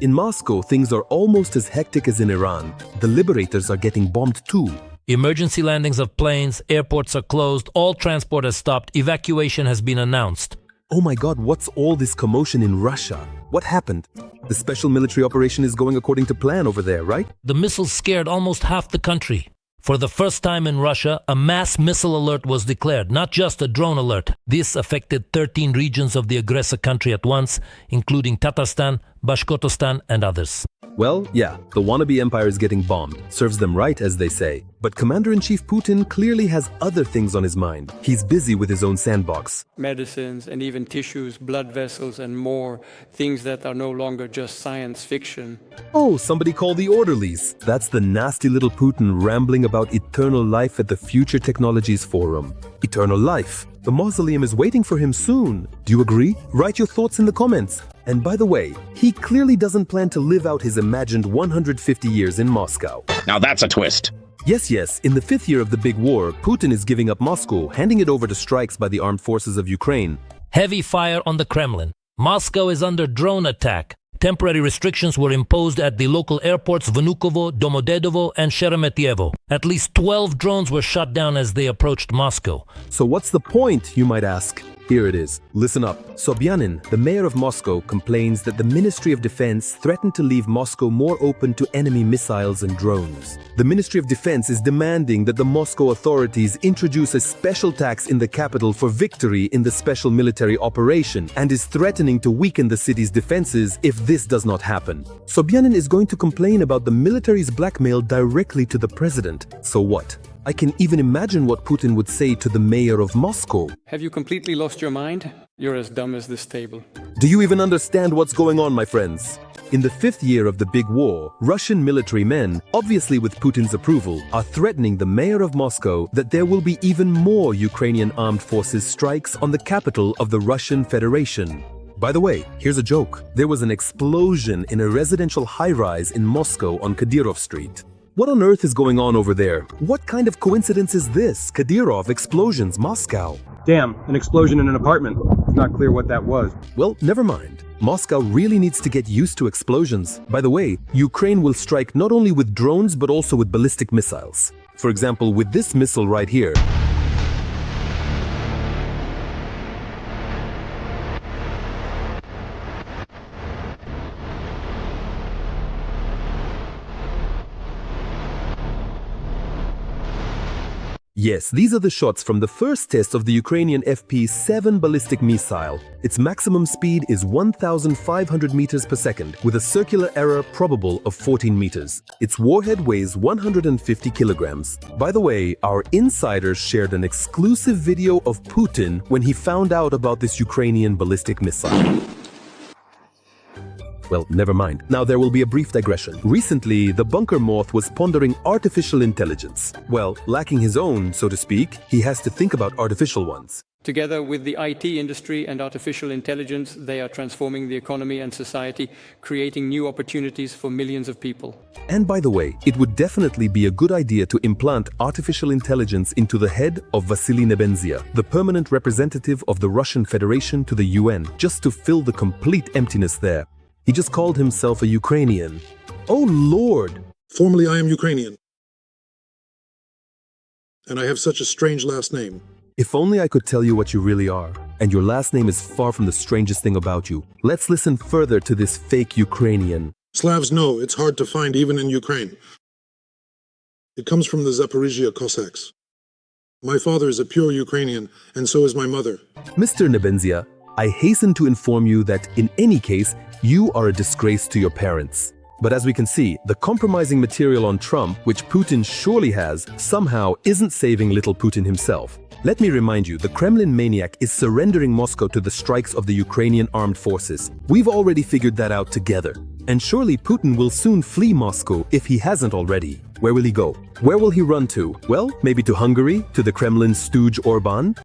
In Moscow, things are almost as hectic as in Iran. The liberators are getting bombed too. Emergency landings of planes, airports are closed, all transport has stopped, evacuation has been announced. Oh my God, what's all this commotion in Russia? What happened? The special military operation is going according to plan over there, right? The missiles scared almost half the country. For the first time in Russia, a mass missile alert was declared, not just a drone alert. This affected 13 regions of the aggressor country at once, including Tatarstan, Bashkortostan, and others. Well, yeah, the wannabe empire is getting bombed. Serves them right, as they say. But Commander-in-Chief Putin clearly has other things on his mind. He's busy with his own sandbox. Medicines and even tissues, blood vessels and more, things that are no longer just science fiction. Oh, somebody call the orderlies. That's the nasty little Putin rambling about eternal life at the Future Technologies Forum. Eternal life. The mausoleum is waiting for him soon. Do you agree? Write your thoughts in the comments. And by the way, he clearly doesn't plan to live out his imagined 150 years in Moscow. Now that's a twist. Yes, in the 5th year of the big war, Putin is giving up Moscow, handing it over to strikes by the armed forces of Ukraine. Heavy fire on the Kremlin. Moscow is under drone attack. Temporary restrictions were imposed at the local airports Vnukovo, Domodedovo, and Sheremetyevo. At least 12 drones were shot down as they approached Moscow. So what's the point, you might ask? Here it is. Listen up. Sobyanin, the mayor of Moscow, complains that the Ministry of Defense threatened to leave Moscow more open to enemy missiles and drones. The Ministry of Defense is demanding that the Moscow authorities introduce a special tax in the capital for victory in the special military operation and is threatening to weaken the city's defenses if this does not happen. Sobyanin is going to complain about the military's blackmail directly to the president. So what? I can even imagine what Putin would say to the mayor of Moscow. Have you completely lost your mind? You're as dumb as this table. Do you even understand what's going on, my friends? In the 5th year of the big war, Russian military men, obviously with Putin's approval, are threatening the mayor of Moscow that there will be even more Ukrainian armed forces strikes on the capital of the Russian Federation. By the way, here's a joke. There was an explosion in a residential high-rise in Moscow on Kadyrov Street. What on earth is going on over there? What kind of coincidence is this? Kadyrov, explosions, Moscow. Damn, an explosion in an apartment. It's not clear what that was. Well, never mind. Moscow really needs to get used to explosions. By the way, Ukraine will strike not only with drones but also with ballistic missiles. For example, with this missile right here. Yes, these are the shots from the first test of the Ukrainian FP-7 ballistic missile. Its maximum speed is 1,500 meters per second, with a circular error probable of 14 meters. Its warhead weighs 150 kilograms. By the way, our insiders shared an exclusive video of Putin when he found out about this Ukrainian ballistic missile. Well, never mind. Now there will be a brief digression. Recently, the bunker moth was pondering artificial intelligence. Well, lacking his own, so to speak, he has to think about artificial ones. Together with the IT industry and artificial intelligence, they are transforming the economy and society, creating new opportunities for millions of people. And by the way, it would definitely be a good idea to implant artificial intelligence into the head of Vasily Nebenzia, the permanent representative of the Russian Federation to the UN, just to fill the complete emptiness there. He just called himself a Ukrainian. Oh Lord! Formally, I am Ukrainian. And I have such a strange last name. If only I could tell you what you really are. And your last name is far from the strangest thing about you. Let's listen further to this fake Ukrainian. Slavs know it's hard to find even in Ukraine. It comes from the Zaporizhia Cossacks. My father is a pure Ukrainian, and so is my mother. Mr. Nebenzia, I hasten to inform you that in any case, you are a disgrace to your parents. But as we can see, the compromising material on Trump, which Putin surely has, somehow isn't saving little Putin himself. Let me remind you, the Kremlin maniac is surrendering Moscow to the strikes of the Ukrainian armed forces. We've already figured that out together. And surely Putin will soon flee Moscow if he hasn't already. Where will he go? Where will he run to? Well, maybe to Hungary, to the Kremlin stooge Orban?